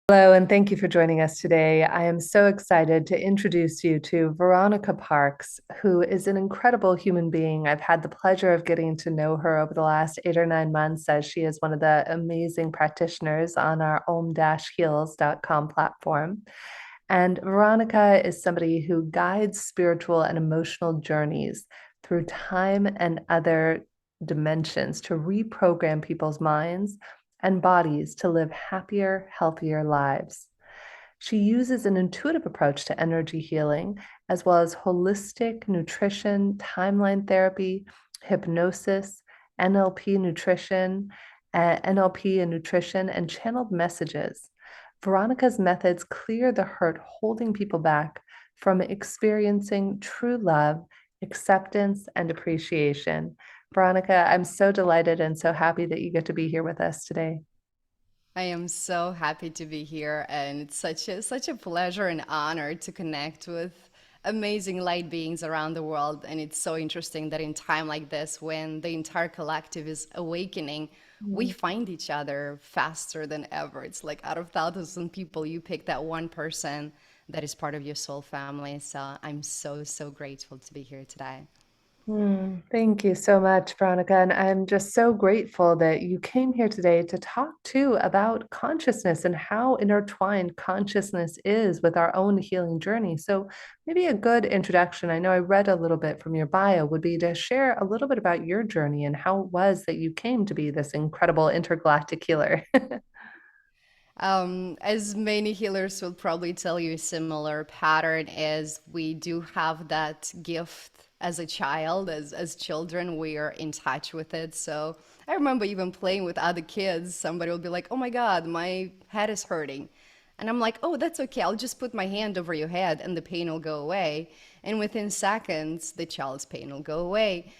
Hello, and thank you for joining us today. I am so excited to introduce you to Veronica Parks, who is an incredible human being. I've had the pleasure of getting to know her over the last 8 or 9 months as she is one of the amazing practitioners on our om-heals.com platform. And Veronica is somebody who guides spiritual and emotional journeys through time and other dimensions to reprogram people's minds and bodies to live happier, healthier lives. She uses an intuitive approach to energy healing, as well as holistic nutrition, timeline therapy, hypnosis, NLP nutrition, NLP and nutrition, and channeled messages. Veronica's methods clear the hurt holding people back from experiencing true love, acceptance, and appreciation. Veronica, I'm so delighted and so happy that you get to be here with us today. I am so happy to be here, and it's such a pleasure and honor to connect with amazing light beings around the world. And it's so interesting that in time like this, when the entire collective is awakening, we Mm. find each other faster than ever. It's like out of thousands of people, you pick that one person that is part of your soul family. So I'm so grateful to be here today. Thank you so much, Veronica. And I'm just so grateful that you came here today to talk too about consciousness and how intertwined consciousness is with our own healing journey. So, maybe a good introduction, I know I read a little bit from your bio, would be to share a little bit about your journey and how it was that you came to be this incredible intergalactic healer. As many healers will probably tell you, a similar pattern is we do have that gift as a child, as children, we are in touch with it. So I remember even playing with other kids. Somebody will be like, "Oh my God, my head is hurting." And I'm like, "Oh, that's okay. I'll just put my hand over your head and the pain will go away." And within seconds, the child's pain will go away.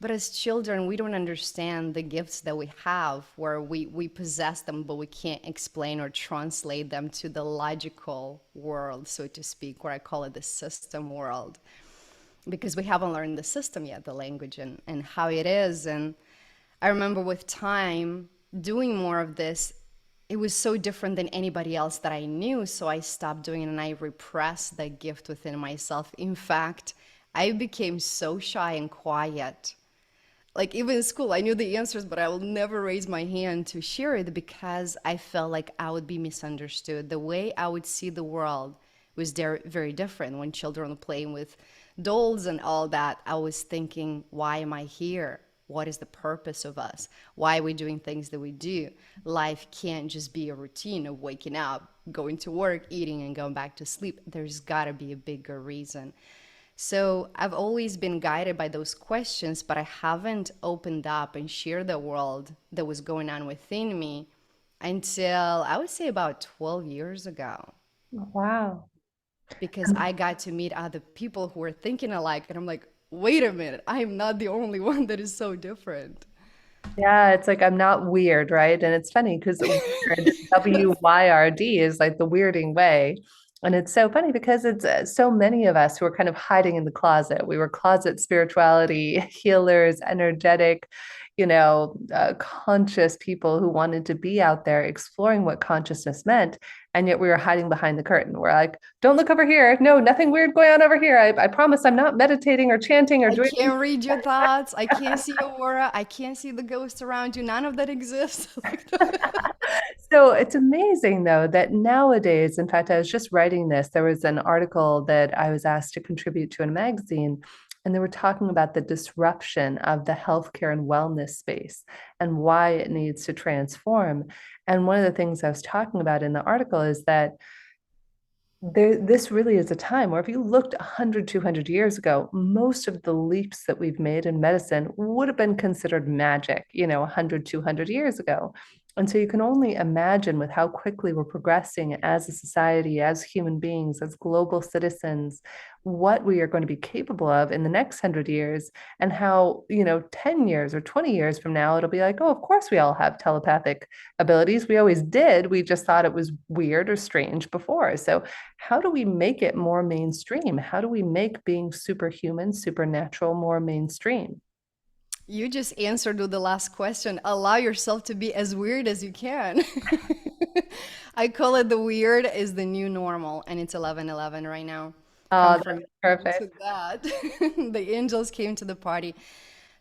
But as children, we don't understand the gifts that we have, where we possess them, but we can't explain or translate them to the logical world, so to speak, where I call it the system world, because we haven't learned the system yet, the language and how it is. And I remember with time doing more of this, it was so different than anybody else that I knew. So I stopped doing it and I repressed that gift within myself. In fact, I became so shy and quiet, like even in school I knew the answers, but I will never raise my hand to share it because I felt like I would be misunderstood. The way I would see the world was there very different. When children were playing with dolls and all that, I was thinking, why am I here? What is the purpose of us? Why are we doing things that we do? Life can't just be a routine of waking up, going to work, eating, and going back to sleep. There's got to be a bigger reason. So I've always been guided by those questions, but I haven't opened up and shared the world that was going on within me until I would say about 12 years ago, Wow. because I got to meet other people who were thinking alike. And I'm like, wait a minute, I am not the only one that is so different. Yeah, it's like I'm not weird, right? And it's funny because weird, WYRD is like the weirding way. And it's so funny because it's so many of us who are kind of hiding in the closet. We were closet spirituality healers, energetic, conscious people who wanted to be out there exploring what consciousness meant. And yet we were hiding behind the curtain. We're like, don't look over here. No, nothing weird going on over here. I promise I'm not meditating or chanting or I doing. can't read your thoughts. I can't see your aura. I can't see the ghosts around you. None of that exists. Like So it's amazing, though, that nowadays, in fact, I was just writing this. There was an article that I was asked to contribute to in a magazine, and they were talking about the disruption of the healthcare and wellness space and why it needs to transform. And one of the things I was talking about in the article is that this really is a time where if you looked 100, 200 years ago, most of the leaps that we've made in medicine would have been considered magic, 100, 200 years ago. And so you can only imagine with how quickly we're progressing as a society, as human beings, as global citizens, what we are going to be capable of in the next 100 years, and how, 10 years or 20 years from now, it'll be like, oh, of course we all have telepathic abilities. We always did. We just thought it was weird or strange before. So how do we make it more mainstream? How do we make being superhuman, supernatural more mainstream? you just answered with the last question. Allow yourself to be as weird as you can. I call it the weird is the new normal, and it's 11:11 right now. Oh, that's Confirmation perfect. to that. The angels came to the party.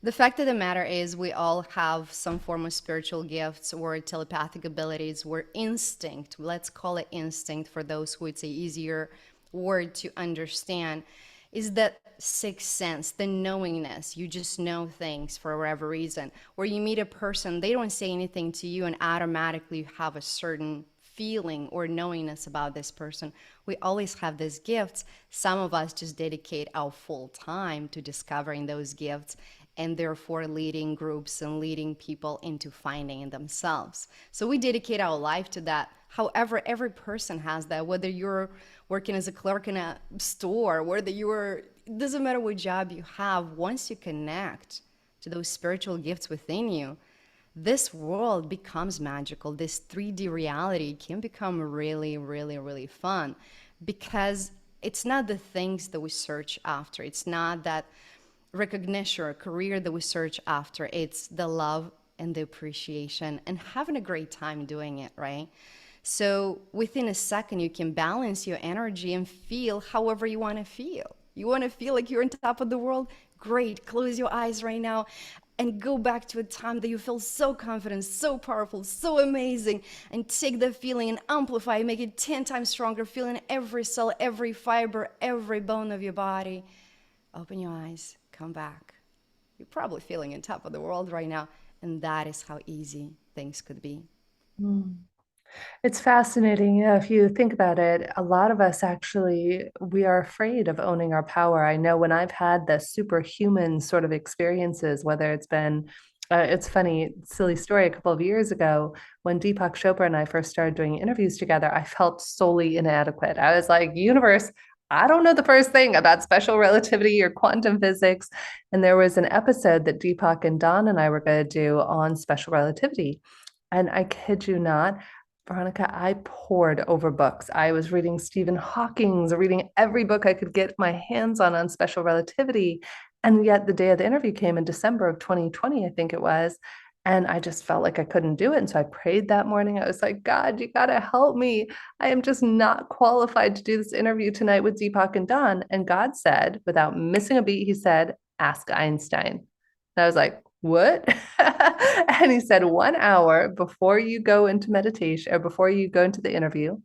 The fact of the matter is, we all have some form of spiritual gifts or telepathic abilities or instinct. Let's call it instinct for those who it's a easier word to understand. Is that sixth sense, the knowingness. You just know things for whatever reason. Or you meet a person, they don't say anything to you, and automatically you have a certain feeling or knowingness about this person. We always have these gifts. Some of us just dedicate our full time to discovering those gifts and therefore leading groups and leading people into finding themselves. So we dedicate our life to that. However, every person has that, whether you're working as a clerk in a store, whether you're, it doesn't matter what job you have, once you connect to those spiritual gifts within you, this world becomes magical. This 3D reality can become really, really, really fun because it's not the things that we search after. It's not that recognition or career that we search after. It's the love and the appreciation and having a great time doing it, right? So within a second, you can balance your energy and feel however you want to feel. You want to feel like you're on top of the world? Great. Close your eyes right now and go back to a time that you feel so confident, so powerful, so amazing, and take that feeling and amplify, make it 10 times stronger, feeling every cell, every fiber, every bone of your body. Open your eyes, come back. You're probably feeling on top of the world right now, and that is how easy things could be. Mm. It's fascinating. Yeah, if you think about it, a lot of us actually, we are afraid of owning our power. I know when I've had the superhuman sort of experiences, whether it's been, it's funny, silly story, a couple of years ago, when Deepak Chopra and I first started doing interviews together, I felt solely inadequate. I was like, universe, I don't know the first thing about special relativity or quantum physics. And there was an episode that Deepak and Don and I were going to do on special relativity. And I kid you not, Veronica, I poured over books. I was reading Stephen Hawking's, reading every book I could get my hands on special relativity. And yet the day of the interview came in December of 2020, I think it was. And I just felt like I couldn't do it. And so I prayed that morning. I was like, God, you got to help me. I am just not qualified to do this interview tonight with Deepak and Don. And God said, without missing a beat, He said, ask Einstein. And I was like, what? And he said, 1 hour before you go into meditation or before you go into the interview,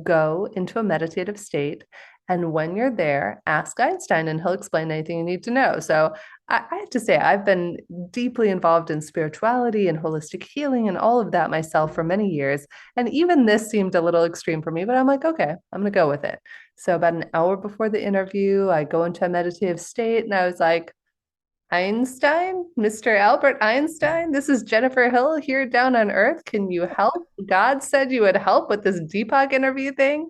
go into a meditative state. And when you're there, ask Einstein and he'll explain anything you need to know. So I have to say, I've been deeply involved in spirituality and holistic healing and all of that myself for many years. And even this seemed a little extreme for me, but I'm like, okay, I'm going to go with it. So about an hour before the interview, I go into a meditative state and I was like, Einstein, Mr. Albert Einstein, this is Jennifer Hill here down on Earth. Can you help? God said you would help with this Deepak interview thing.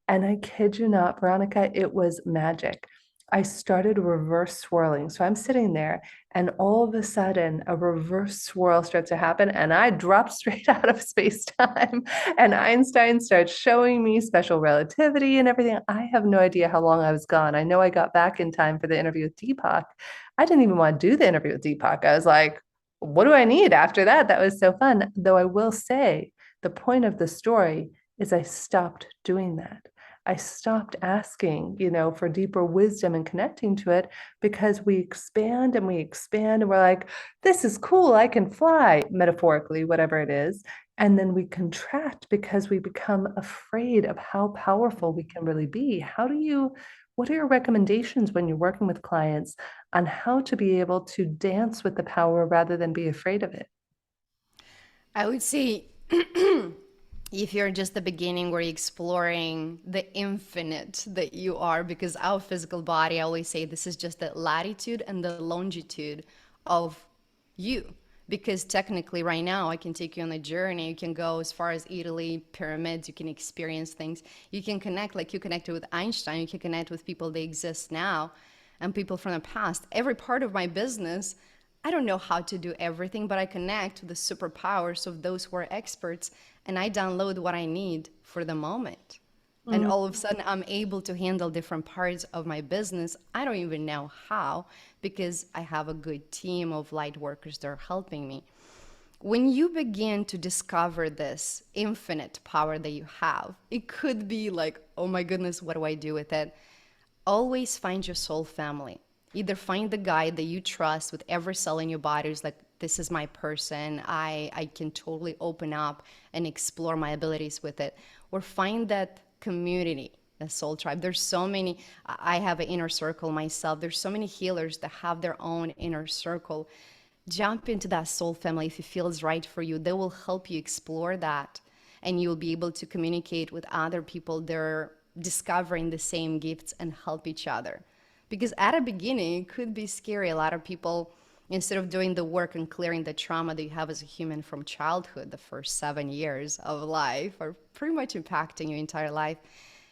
And I kid you not, Veronica, it was magic. I started reverse swirling. So I'm sitting there, and all of a sudden, a reverse swirl starts to happen, and I dropped straight out of space time. And Einstein starts showing me special relativity and everything. I have no idea how long I was gone. I know I got back in time for the interview with Deepak. I didn't even want to do the interview with Deepak. I was like, what do I need after that? That was so fun. Though I will say, the point of the story is I stopped doing that. I stopped asking, for deeper wisdom and connecting to it because we expand and we expand and we're like, this is cool. I can fly, metaphorically, whatever it is. And then we contract because we become afraid of how powerful we can really be. What are your recommendations when you're working with clients on how to be able to dance with the power rather than be afraid of it? I would say if you're just the beginning where you're exploring the infinite that you are, because our physical body, I always say this is just the latitude and the longitude of you. Because technically, right now, I can take you on a journey. You can go as far as Italy, pyramids, you can experience things. You can connect like you connected with Einstein, you can connect with people that exist now and people from the past. Every part of my business, I don't know how to do everything, but I connect with the superpowers of those who are experts and I download what I need for the moment. And Mm. all of a sudden, I'm able to handle different parts of my business. I don't even know how because I have a good team of light workers that are helping me. When you begin to discover this infinite power that you have, it could be like, oh my goodness, what do I do with it? Always find your soul family. Either find the guy that you trust with every cell in your body who's like, this is my person. I can totally open up and explore my abilities with it. Or find that community, a soul tribe. There's so many. I have an inner circle myself. There's so many healers that have their own inner circle. Jump into that soul family if it feels right for you. They will help you explore that, and you'll be able to communicate with other people that are discovering the same gifts and help each other. Because at a beginning, it could be scary. A lot of people, instead of doing the work and clearing the trauma that you have as a human from childhood, the first 7 years of life are pretty much impacting your entire life.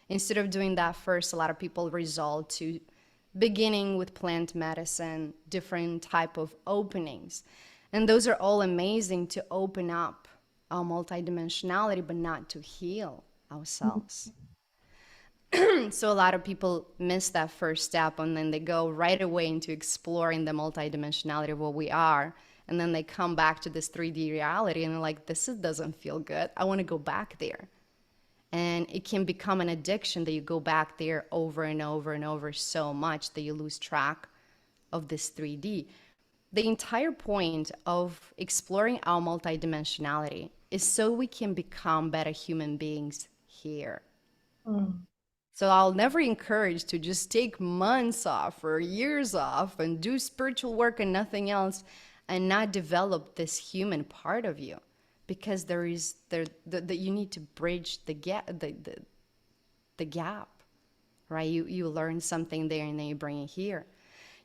Instead of doing that first, a lot of people resort to beginning with plant medicine, different type of openings. And those are all amazing to open up our multidimensionality, but not to heal ourselves. So a lot of people miss that first step, and then they go right away into exploring the multidimensionality of what we are. And then they come back to this 3D reality and they're like, doesn't feel good. I want to go back there. And it can become an addiction that you go back there over and over and over so much that you lose track of this 3D. The entire point of exploring our multidimensionality is so we can become better human beings here. Mm. So I'll never encourage to just take months off or years off and do spiritual work and nothing else and not develop this human part of you, because there is that you need to bridge the gap, right? You learn something there and then you bring it here.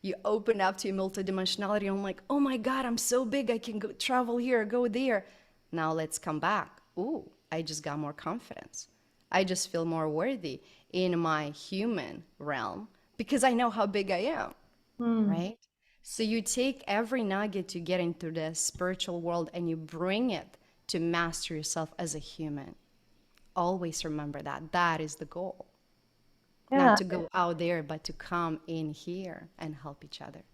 You open up to your multidimensionality and I'm like, oh my God, I'm so big, I can go travel here, go there. Now let's come back. Ooh, I just got more confidence. I just feel more worthy in my human realm because I know how big I am, Mm. right? So you take every nugget to get into the spiritual world and you bring it to master yourself as a human. Always remember that. That is the goal. Not Yeah, to go out there, but to come in here and help each other.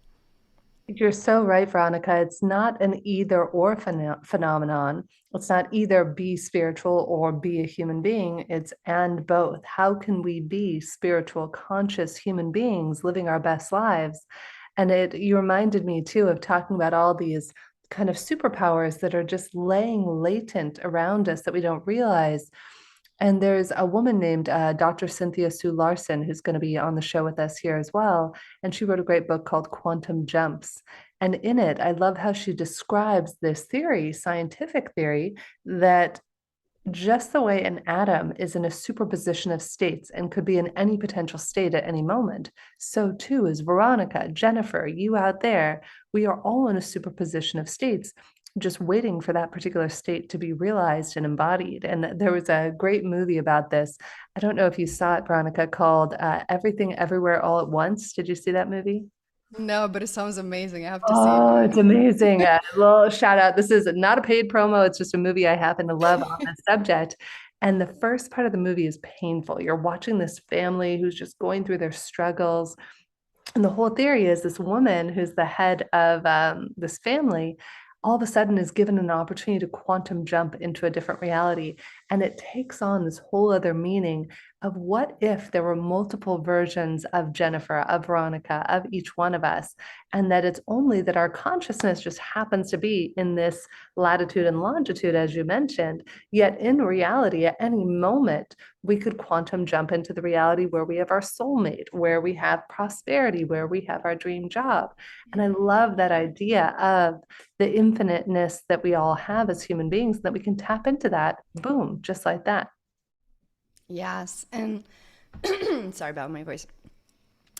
you're so right, Veronica. It's not an either or phenomenon. It's not either be spiritual or be a human being. It's and both. How can we be spiritual, conscious human beings living our best lives? And you reminded me too of talking about all these kind of superpowers that are just laying latent around us that we don't realize. And there's a woman named Dr. Cynthia Sue Larson who's going to be on the show with us here as well. And she wrote a great book called Quantum Jumps. And in it, I love how she describes this theory, scientific theory, that just the way an atom is in a superposition of states and could be in any potential state at any moment, so too is Veronica, Jennifer, you out there. We are all in a superposition of states, just waiting for that particular state to be realized and embodied. And there was a great movie about this. I don't know if you saw it, Veronica, called Everything Everywhere All at Once. Did you see that movie? No, but it sounds amazing. I have to see it. Oh, it's amazing. A little shout out. This is not a paid promo. It's just a movie I happen to love on this subject. And the first part of the movie is painful. You're watching this family who's just going through their struggles. And the whole theory is this woman who's the head of this family all of a sudden is given an opportunity to quantum jump into a different reality. And it takes on this whole other meaning of what if there were multiple versions of Jennifer, of Veronica, of each one of us, and that it's only that our consciousness just happens to be in this latitude and longitude, as you mentioned. Yet in reality, at any moment, we could quantum jump into the reality where we have our soulmate, where we have prosperity, where we have our dream job. And I love that idea of the infiniteness that we all have as human beings, that we can tap into that, boom, just like that. Yes. And sorry about my voice.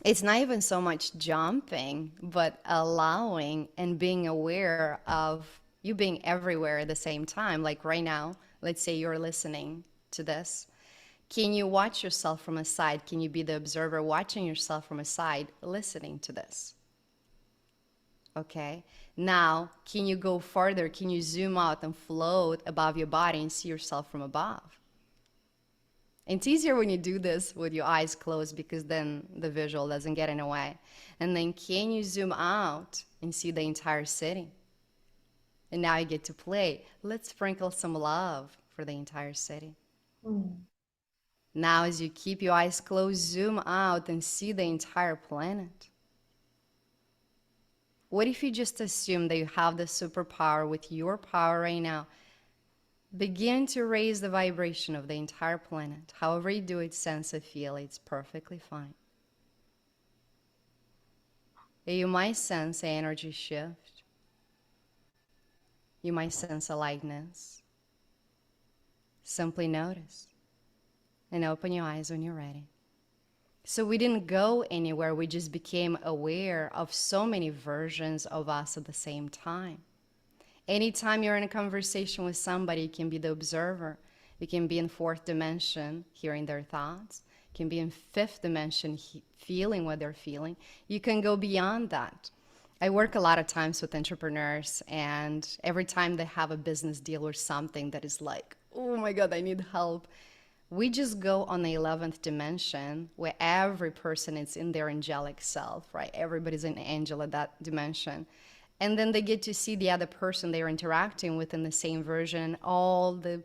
It's not even so much jumping, but allowing and being aware of you being everywhere at the same time. Like right now, let's say you're listening to this. Can you watch yourself from a side? Can you be the observer watching yourself from a side, listening to this? Okay. Now, can you go further? Can you zoom out and float above your body and see yourself from above? And it's easier when you do this with your eyes closed because then the visual doesn't get in the way. And then can you zoom out and see the entire city? And now you get to play. Let's sprinkle some love for the entire city. Mm. Now, as you keep your eyes closed, zoom out and see the entire planet. What if you just assume that you have the superpower with your power right now? Begin to raise the vibration of the entire planet. However you do it, sense or feel, it's perfectly fine. You might sense an energy shift. You might sense a lightness. Simply notice and open your eyes when you're ready. So we didn't go anywhere, we just became aware of so many versions of us at the same time. Anytime you're in a conversation with somebody, you can be the observer. You can be in fourth dimension, hearing their thoughts. You can be in fifth dimension, feeling what they're feeling. You can go beyond that. I work a lot of times with entrepreneurs, and every time they have a business deal or something that is like, oh my God, I need help, we just go on the 11th dimension where every person is in their angelic self, right? Everybody's an angel at that dimension. And then they get to see the other person they're interacting with in the same version, all the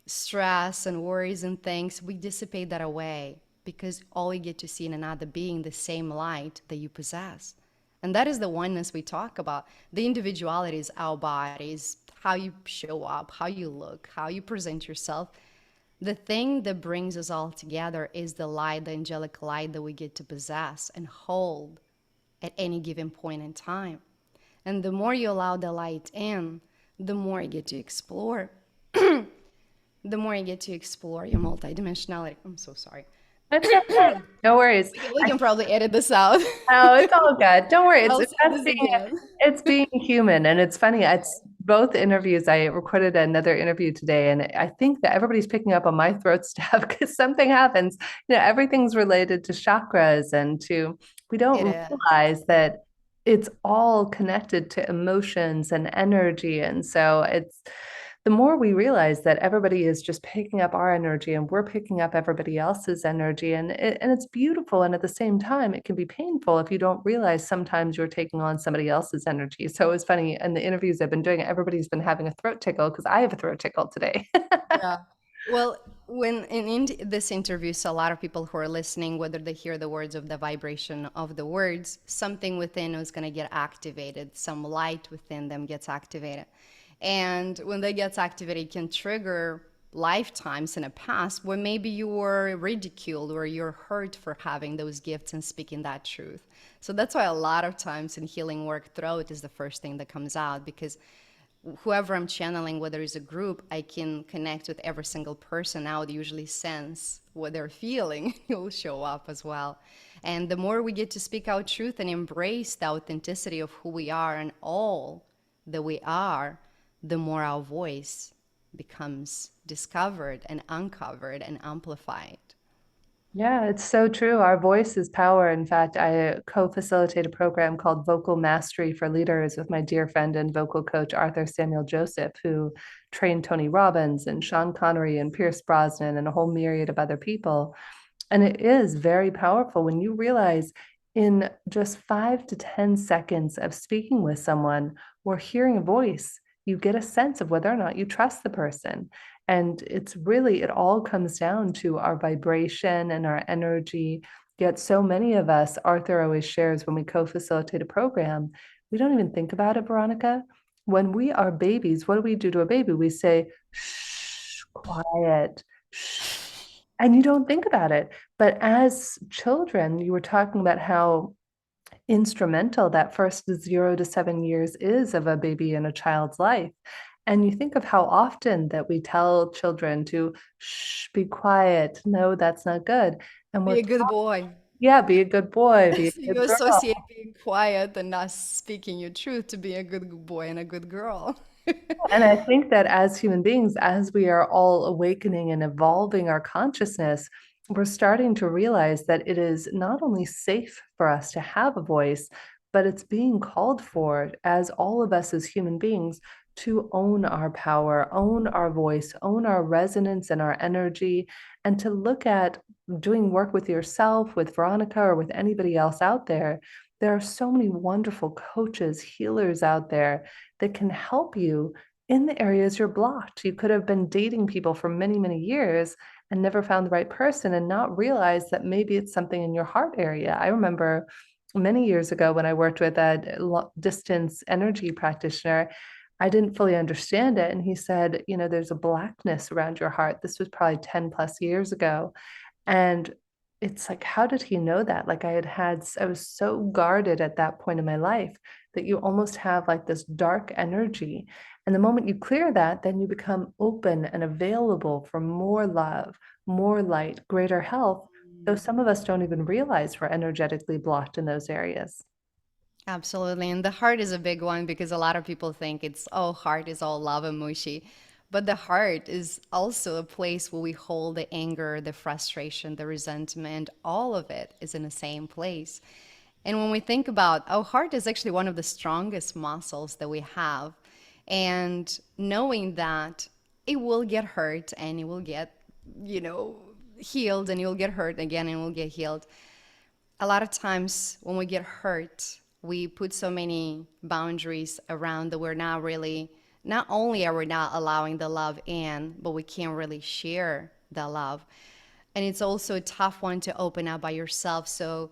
stress and worries and things, we dissipate that away because all you get to see in another being the same light that you possess. And that is the oneness we talk about. The individuality is our bodies, how you show up, how you look, how you present yourself. The thing that brings us all together is the light, the angelic light that we get to possess and hold at any given point in time. And the more you allow the light in, the more you get to explore. The more you get to explore your multidimensionality. I'm so sorry. That's okay. No worries. We can probably edit this out. Oh, it's all good. Don't worry. I'll say That's this being again. it's being human, and it's funny. It's both interviews. I recorded another interview today, and I think that everybody's picking up on my throat stuff because something happens. Everything's related to chakras and to we It don't is. realize that it's all connected to emotions and energy, and so it's the more we realize that everybody is just picking up our energy and we're picking up everybody else's energy and it's beautiful and at the same time it can be painful if you don't realize sometimes you're taking on somebody else's energy. So it's funny in the interviews I've been doing, everybody's been having a throat tickle because I have a throat tickle today. Yeah. Well, when in this interview, so a lot of people who are listening, whether they hear the words of the vibration of the words, something within is going to get activated. Some light within them gets activated. And when that gets activated, it can trigger lifetimes in the past where maybe you were ridiculed or you're hurt for having those gifts and speaking that truth. So that's why a lot of times in healing work, throat is the first thing that comes out because whoever I'm channeling, whether it's a group, I can connect with every single person. I would usually sense what they're feeling. It will show up as well. And the more we get to speak our truth and embrace the authenticity of who we are and all that we are, the more our voice becomes discovered and uncovered and amplified. Yeah, it's so true. Our voice is power. In fact, I co-facilitate a program called Vocal Mastery for Leaders with my dear friend and vocal coach Arthur Samuel Joseph, who trained Tony Robbins and Sean Connery and Pierce Brosnan and a whole myriad of other people. And it is very powerful when you realize in just 5 to 10 seconds of speaking with someone or hearing a voice, you get a sense of whether or not you trust the person. And it's really, it all comes down to our vibration and our energy. Yet, so many of us, Arthur always shares when we co facilitate a program, we don't even think about it, Veronica. When we are babies, what do we do to a baby? We say, shh, quiet, shh, and you don't think about it. But as children, you were talking about how instrumental that first 0 to 7 years is of a baby in a child's life. And you think of how often that we tell children to shh, be quiet. No, that's not good. And Be we're a good taught, boy. yeah, be a good boy, be a So you good girl. associate being quiet and not speaking your truth to be a good boy and a good girl. And I think that as human beings, as we are all awakening and evolving our consciousness, we're starting to realize that it is not only safe for us to have a voice, but it's being called for as all of us as human beings to own our power, own our voice, own our resonance and our energy, and to look at doing work with yourself, with Veronica, or with anybody else out there. there are so many wonderful coaches, healers out there that can help you in the areas you're blocked. You could have been dating people for many, many years and never found the right person and not realize that maybe it's something in your heart area. I remember many years ago when I worked with a distance energy practitioner, I didn't fully understand it. And he said, there's a blackness around your heart. This was probably 10 plus years ago. And it's like, how did he know that? Like I was so guarded at that point in my life that you almost have like this dark energy. And the moment you clear that, then you become open and available for more love, more light, greater health. Though some of us don't even realize we're energetically blocked in those areas. Absolutely. And the heart is a big one because a lot of people think it's, oh, heart is all love and mushy. But the heart is also a place where we hold the anger, the frustration, the resentment, all of it is in the same place. And when we think about our heart is actually one of the strongest muscles that we have. And knowing that it will get hurt and it will get, you know, healed and you'll get hurt again and it will get healed. A lot of times when we get hurt, we put so many boundaries around that we're not really, not only are we not allowing the love in, but we can't really share the love. And it's also a tough one to open up by yourself. So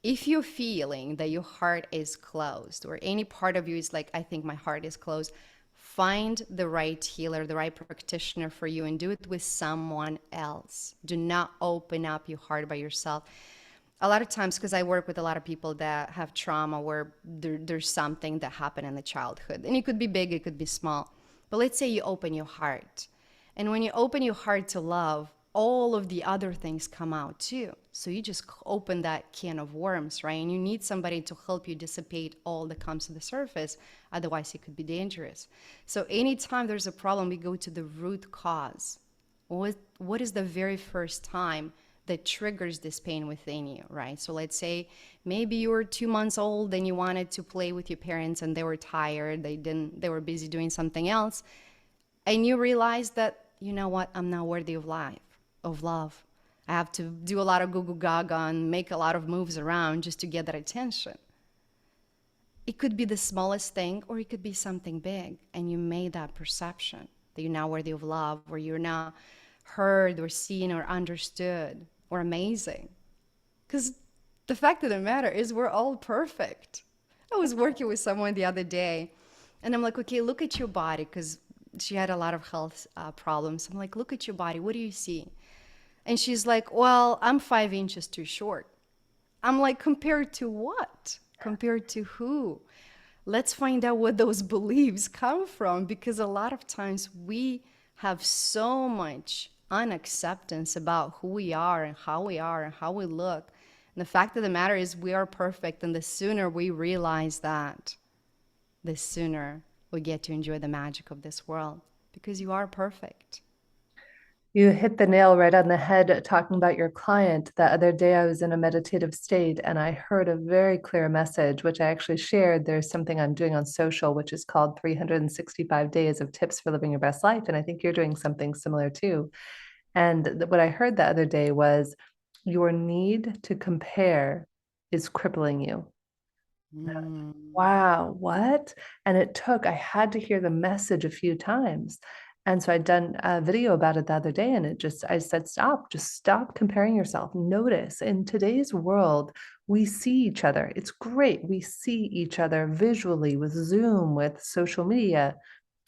if you're feeling that your heart is closed or any part of you is like, I think my heart is closed, find the right healer, the right practitioner for you and do it with someone else. Do not open up your heart by yourself. A lot of times, because I work with a lot of people that have trauma where there's something that happened in the childhood, and it could be big, it could be small. But let's say you open your heart. And when you open your heart to love, all of the other things come out too. So you just open that can of worms, right? And you need somebody to help you dissipate all that comes to the surface. Otherwise, it could be dangerous. So anytime there's a problem, we go to the root cause. What is the very first time that triggers this pain within you, right? So let's say maybe you were 2 months old and you wanted to play with your parents and they were tired, they were busy doing something else, and you realized that, you know what, I'm not worthy of life, of love. I have to do a lot of goo goo gaga and make a lot of moves around just to get that attention. It could be the smallest thing or it could be something big, and you made that perception that you're not worthy of love, or you're not heard or seen or understood or amazing. Because the fact of the matter is, we're all perfect. I was working with someone the other day, and I'm like, okay, look at your body, because she had a lot of health problems. I'm like, look at your body. What do you see? And she's like, well, I'm 5 inches too short. I'm like, compared to what? Compared to who? Let's find out what those beliefs come from, because a lot of times we have so much unacceptance about who we are and how we look. And the fact of the matter is, we are perfect. And the sooner we realize that, the sooner we get to enjoy the magic of this world, because you are perfect. You hit the nail right on the head talking about your client. The other day, I was in a meditative state and I heard a very clear message, which I actually shared. There's something I'm doing on social, which is called 365 Days of Tips for Living Your Best Life. And I think you're doing something similar too. And what I heard the other day was your need to compare is crippling you. Mm. Wow, what? And I had to hear the message a few times. And so I'd done a video about it the other day, and I said, stop, just stop comparing yourself. Notice in today's world, we see each other. It's great. We see each other visually with Zoom, with social media,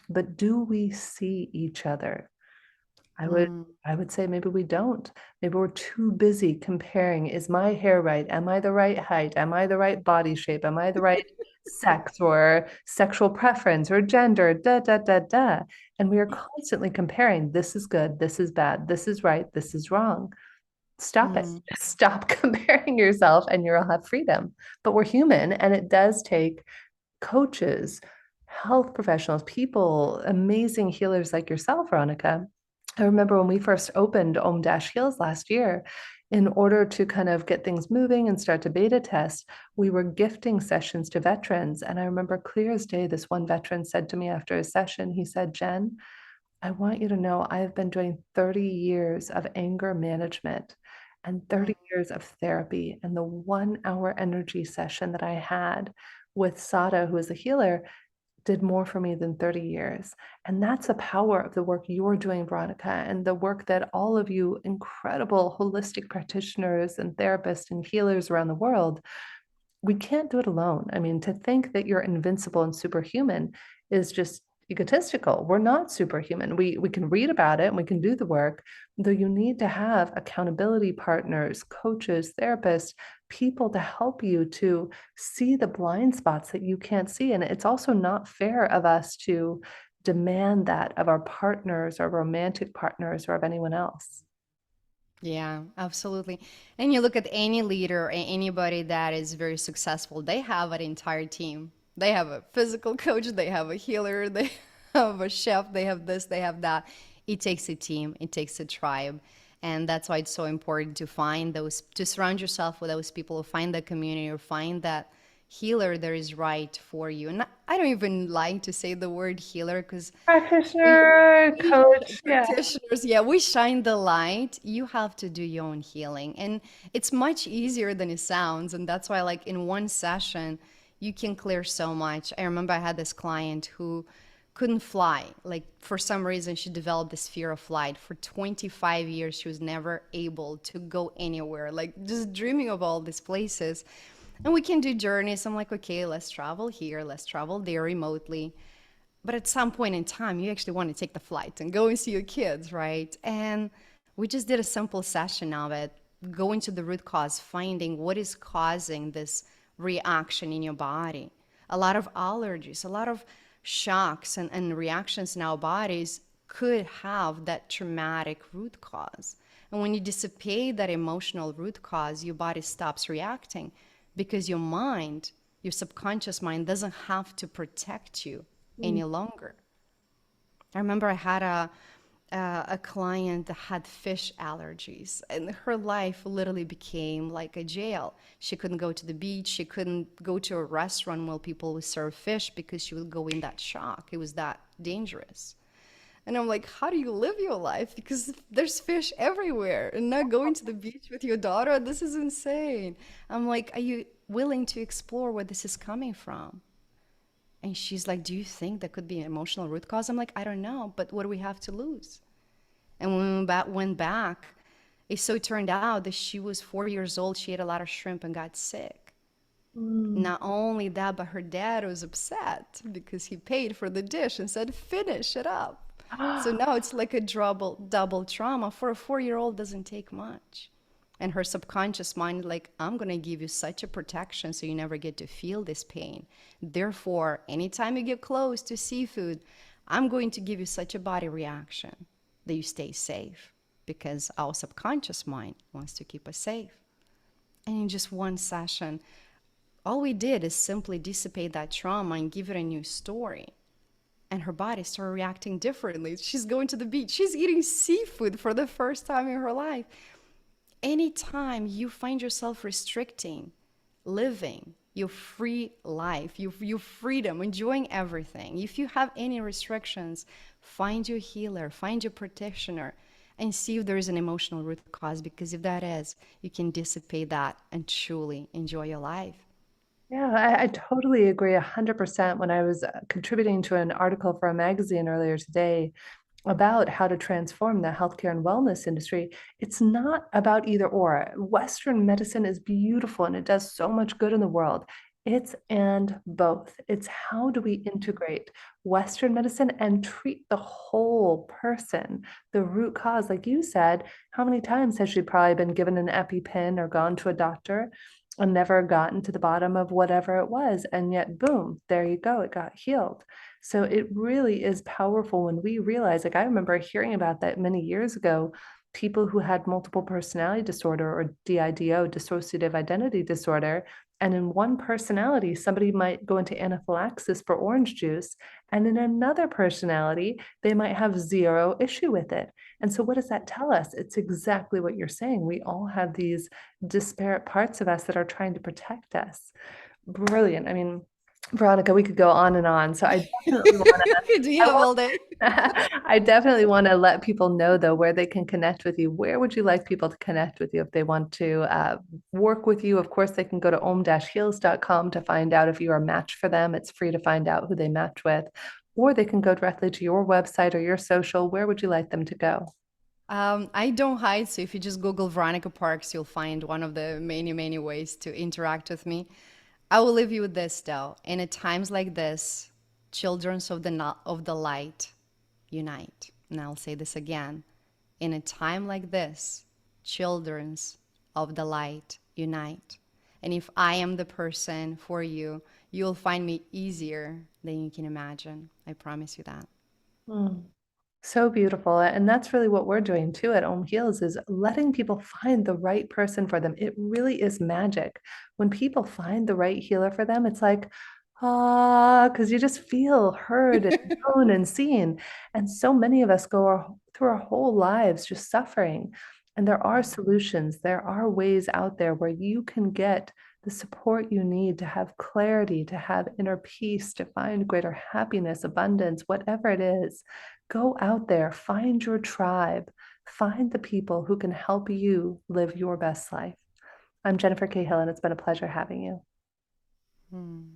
but do we see each other? I would Mm. I would say maybe we don't. Maybe we're too busy comparing. Is my hair right? Am I the right height? Am I the right body shape? Am I the right sex or sexual preference or gender? Da da da da. And we are constantly comparing. This is good. This is bad. This is right. This is wrong. Stop it. Mm. Just stop comparing yourself and you'll have freedom. But we're human and it does take coaches, health professionals, people, amazing healers like yourself, Veronica. I remember when we first opened Om Dash Heals last year, in order to kind of get things moving and start to beta test, we were gifting sessions to veterans. And I remember clear as day, this one veteran said to me after a session, he said, Jen, I want you to know I have been doing 30 years of anger management. and 30 years of therapy. And the 1 hour energy session that I had with Sada, who is a healer, did more for me than 30 years. And that's the power of the work you're doing, Veronica, and the work that all of you incredible holistic practitioners and therapists and healers around the world, we can't do it alone. I mean, to think that you're invincible and superhuman is just egotistical. We're not superhuman. We can read about it and we can do the work, though you need to have accountability partners, coaches, therapists, people to help you to see the blind spots that you can't see. And it's also not fair of us to demand that of our partners or romantic partners or of anyone else. Yeah, absolutely. And you look at any leader, anybody that is very successful, they have an entire team. They have a physical coach, they have a healer, they have a chef, they have this, they have that. It takes a team, it takes a tribe. And that's why it's so important to find those, to surround yourself with those people, find that community, or find that healer that is right for you. And I don't even like to say the word healer because Practitioner, coach, yeah. practitioners, yeah, we shine the light. You have to do your own healing. And it's much easier than it sounds. And that's why, like, in one session, you can clear so much. I remember I had this client who couldn't fly. Like, for some reason, she developed this fear of flight. For 25 years, she was never able to go anywhere, like, just dreaming of all these places. And we can do journeys. I'm like, okay, let's travel here, let's travel there remotely. But at some point in time, you actually want to take the flight and go and see your kids, right? And we just did a simple session of it, going to the root cause, finding what is causing this reaction in your body. A lot of allergies, a lot of shocks and reactions in our bodies could have that traumatic root cause. And when you dissipate that emotional root cause, your body stops reacting because your mind, your subconscious mind, doesn't have to protect you any longer. I remember I had a client that had fish allergies, and her life literally became like a jail. She couldn't go to the beach. She couldn't go to a restaurant where people would serve fish because she would go in that shock. It was that dangerous. And I'm like, how do you live your life? Because there's fish everywhere, and not going to the beach with your daughter, this is insane. I'm like, are you willing to explore where this is coming from? And she's like, do you think that could be an emotional root cause? I'm like, I don't know, but what do we have to lose? And when we went back, it so turned out that she was 4 years old. She ate a lot of shrimp and got sick. Mm. Not only that, but her dad was upset because he paid for the dish and said, finish it up. So now it's like a double trauma. For a 4-year-old, doesn't take much. And her subconscious mind, like, I'm going to give you such a protection so you never get to feel this pain. Therefore, anytime you get close to seafood, I'm going to give you such a body reaction that you stay safe, because our subconscious mind wants to keep us safe. And in just one session, all we did is simply dissipate that trauma and give it a new story. And her body started reacting differently. She's going to the beach. She's eating seafood for the first time in her life. Anytime you find yourself restricting living your free life, your freedom, enjoying everything, if you have any restrictions, find your healer, find your practitioner, and see if there is an emotional root cause. Because if that is, you can dissipate that and truly enjoy your life. Yeah, I totally agree 100%. When I was contributing to an article for a magazine earlier today about how to transform the healthcare and wellness industry, it's not about either or. Western medicine is beautiful and it does so much good in the world. It's and both. It's how do we integrate Western medicine and treat the whole person, the root cause. Like you said, how many times has she probably been given an EpiPen or gone to a doctor and never gotten to the bottom of whatever it was? And yet, boom, there you go, it got healed. So it really is powerful when we realize, like I remember hearing about that many years ago, people who had multiple personality disorder or DIDO, dissociative identity disorder. And in one personality, somebody might go into anaphylaxis for orange juice. And in another personality, they might have zero issue with it. And so, what does that tell us? It's exactly what you're saying. We all have these disparate parts of us that are trying to protect us. Brilliant. I mean, Veronica, we could go on and on. So I definitely want Do you I have want all day? I definitely want to let people know though where they can connect with you. Where would you like people to connect with you if they want to work with you? Of course, they can go to om-heals.com to find out if you're a match for them. It's free to find out who they match with, or they can go directly to your website or your social. Where would you like them to go? I don't hide, so if you just Google Veronica Parks, you'll find one of the many, many ways to interact with me. I will leave you with this though. In a times like this, children of of the light unite. And I'll say this again. In a time like this, children of the light unite. And if I am the person for you, you'll find me easier than you can imagine. I promise you that. Mm. So beautiful. And that's really what we're doing too at Om Heals is letting people find the right person for them. It really is magic. When people find the right healer for them, it's like, because you just feel heard and known and seen. And so many of us through our whole lives just suffering. And there are solutions. There are ways out there where you can get the support you need to have clarity, to have inner peace, to find greater happiness, abundance, whatever it is. Go out there, find your tribe, find the people who can help you live your best life. I'm Jennifer Cahill, and it's been a pleasure having you. Hmm.